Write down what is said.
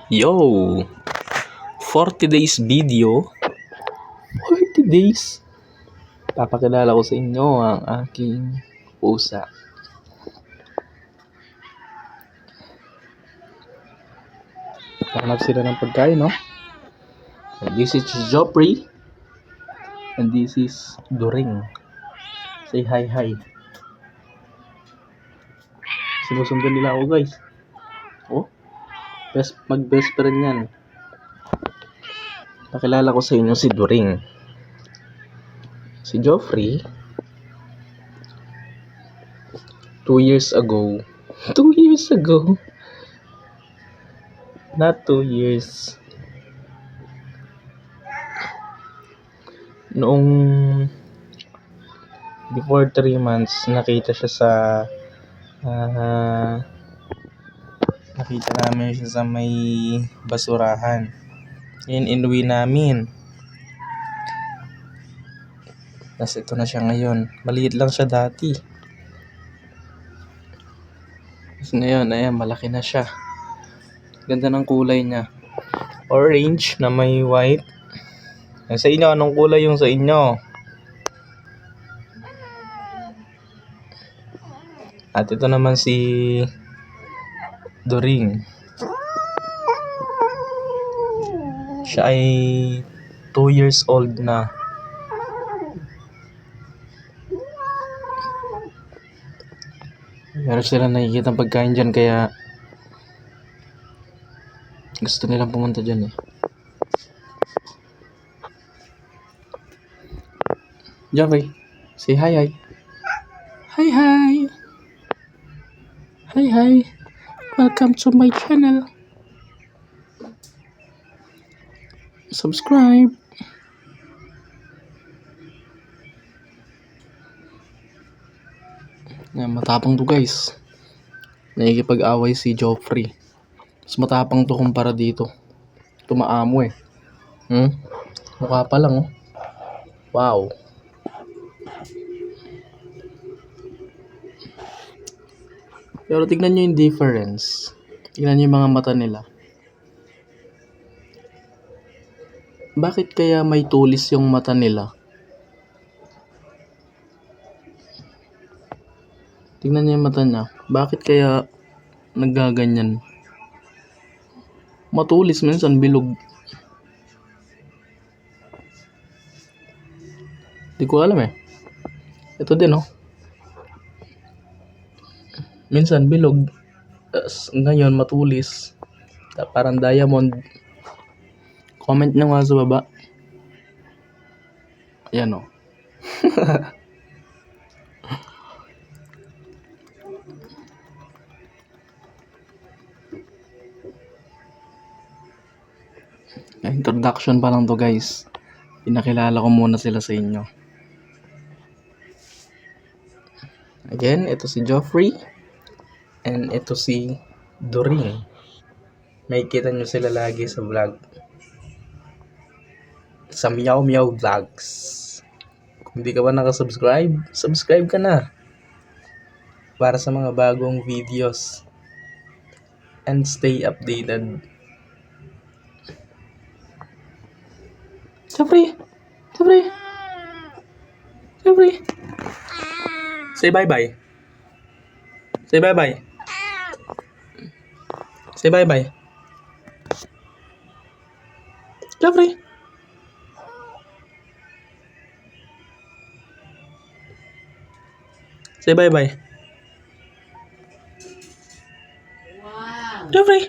Yo! 40 days video. 40 days. Papakilala ko sa inyo ang aking pusa. Hanap sila ng pagkain, no? And this is Joffrey. And this is During. Say hi. Sinusundan nila ako, guys. Oh, mag-best friend yan. Pakilala ko sa inyo si During. Si Joffrey, 2 years ago. 2 years ago. Not 2 years. Noong before 3 months, nakita namin siya sa may basurahan. Yun, inuwi namin. Tapos ito na siya ngayon. Maliit lang siya dati. Tapos ngayon, ayan, malaki na siya. Ganda ng kulay niya. Orange na may white. Sa inyo, anong kulay yung sa inyo? At ito naman si During. Siya ay 2 years old na. Meron sila nakikita ng pagkain dyan, kaya gusto nilang pumunta dyan eh. Joffrey, say hi. Hi. Welcome to my channel. Subscribe. Yan, matapang to, guys. Nakikipag-away si Joffrey. Mas matapang to kumpara dito. Tumaamo eh. Mukha pa lang, oh. Wow. Pero tignan nyo yung difference. Tignan nyo yung mga mata nila. Bakit kaya may tulis yung mata nila? Tignan nyo yung mata niya. Bakit kaya naggaganyan? Matulis, minsan bilog. Di ko alam eh. Ito din, oh. Minsan bilog. Ngayon matulis. Parang diamond. Comment nyo nga sa baba. Ayan, oh. Introduction pa lang to, guys. Pinakilala ko muna sila sa inyo. Again, ito si Joffrey. And ito si During. May kita nyo sila lagi sa vlog. Sa Meow Vlogs. Kung hindi ka ba nakasubscribe, subscribe ka na. Para sa mga bagong videos. And stay updated. Joffrey. Say bye-bye. Say bye-bye. Joffrey. Say bye-bye. Wow. Joffrey.